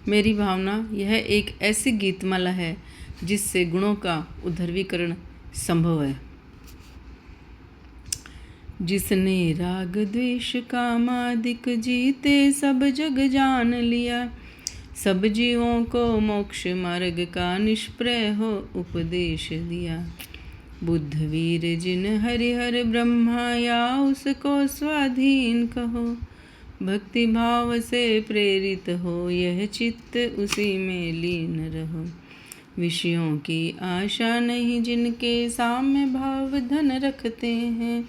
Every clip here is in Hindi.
मेरी भावना यह एक ऐसी गीतमाला है जिससे गुणों का उद्धरीकरण संभव है। जिसने राग द्वेष कामादिक जीते सब जग जान लिया, सब जीवों को मोक्ष मार्ग का निष्प्रय हो उपदेश दिया। बुद्ध वीर जिन हरिहर ब्रह्मा या उसको स्वाधीन कहो, भक्ति भाव से प्रेरित हो यह चित्त उसी में लीन रहो। विषयों की आशा नहीं जिनके साम्य भाव धन रखते हैं,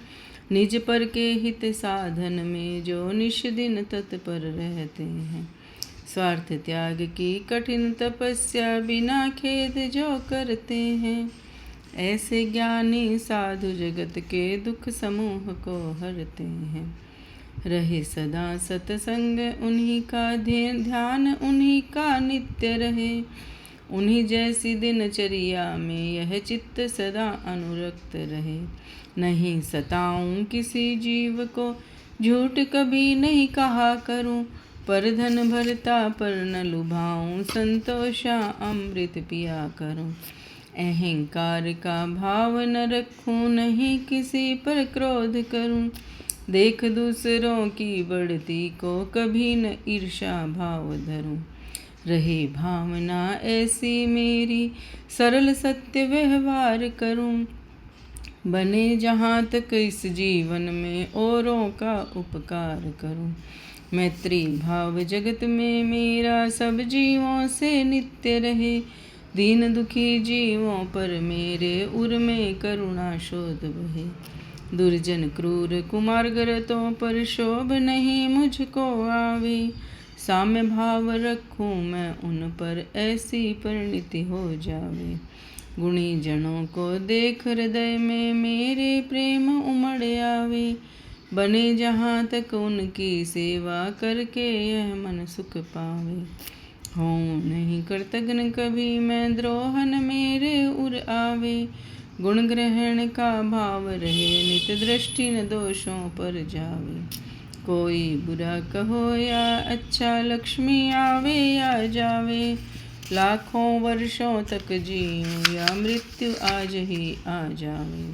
निज पर के हित साधन में जो निश दिन तत्पर रहते हैं। स्वार्थ त्याग की कठिन तपस्या बिना खेद जो करते हैं, ऐसे ज्ञानी साधु जगत के दुख समूह को हरते हैं। रहे सदा सत्संग उन्हीं का ध्यान उन्हीं का नित्य रहे, उन्हीं जैसी दिनचर्या में यह चित्त सदा अनुरक्त रहे। नहीं सताऊं किसी जीव को, झूठ कभी नहीं कहा करूं, पर धन भरता पर न लुभाऊं, संतोषा अमृत पिया करूं। अहंकार का भाव न रखूं, नहीं किसी पर क्रोध करूं, देख दूसरों की बढ़ती को कभी न ईर्षा भाव धरूं। रहे भावना ऐसी मेरी, सरल सत्य व्यवहार करूं, बने जहाँ तक इस जीवन में औरों का उपकार करूं। मैत्री भाव जगत में मेरा सब जीवों से नित्य रहे, दीन दुखी जीवों पर मेरे उर में करुणा शोध बहे। दुर्जन क्रूर कुमार्गरतों पर शोभ नहीं मुझको आवे, साम्य भाव रखूं मैं उन पर ऐसी परिणति हो जावे। गुणी जनों को देख हृदय में मेरे प्रेम उमड़ आवे, बने जहाँ तक उनकी सेवा करके यह मन सुख पावे। हूँ नहीं कृतघ्न कभी मैं द्रोहन मेरे उर आवे, गुण ग्रहण का भाव रहे नित दृष्टि न दोषों पर जावे। कोई बुरा कहो या अच्छा, लक्ष्मी आवे या जावे, लाखों वर्षों तक जीऊं या मृत्यु आज ही आ जावे।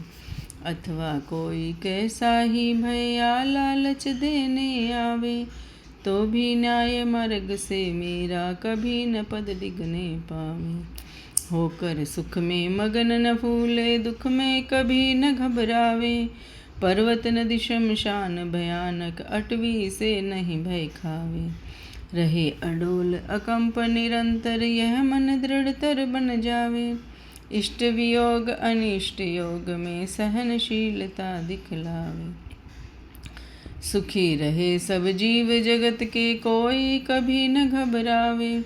अथवा कोई कैसा ही भय या लालच देने आवे, तो भी न्याय मार्ग से मेरा कभी न पद डिगने पावे। होकर सुख में मगन न फूले, दुख में कभी न घबरावे, पर्वत नदी शमशान भयानक अटवी से नहीं भय खावे। रहे अडोल अकंप निरंतर यह मन दृढ़तर बन जावे, इष्ट वियोग अनिष्ट योग में सहनशीलता दिखलावे। सुखी रहे सब जीव जगत के कोई कभी न घबरावे,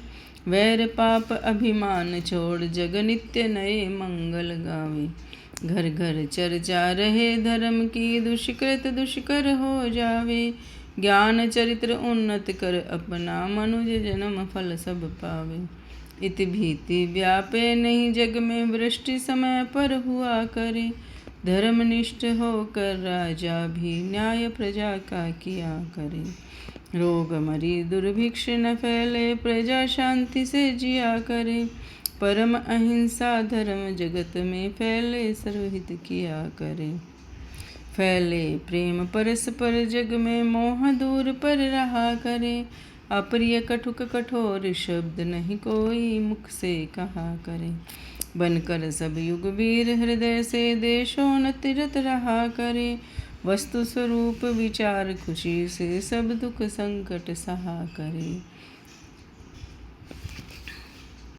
वैर पाप अभिमान छोड़ जग नित्य नए मंगल गावे। घर घर चर्चा रहे धर्म की, दुष्कृत दुष्कर हो जावे, ज्ञान चरित्र उन्नत कर अपना मनुज जन्म फल सब पावे। इत भीति व्यापे नहीं जग में, वृष्टि समय पर हुआ करे, धर्मनिष्ठ होकर राजा भी न्याय प्रजा का किया करे। रोग मरी दुर्भिक्ष न फैले, प्रजा शांति से जिया करे, परम अहिंसा धर्म जगत में फैले सर्वहित किया करे। फैले प्रेम परस्पर जग में, मोह दूर पर रहा करे, अप्रिय कटुक कठोर शब्द नहीं कोई मुख से कहा करे। बनकर सब युग वीर हृदय से देशोन्नति रत रहा करे, वस्तु स्वरूप विचार खुशी से सब दुख संकट सहा करे।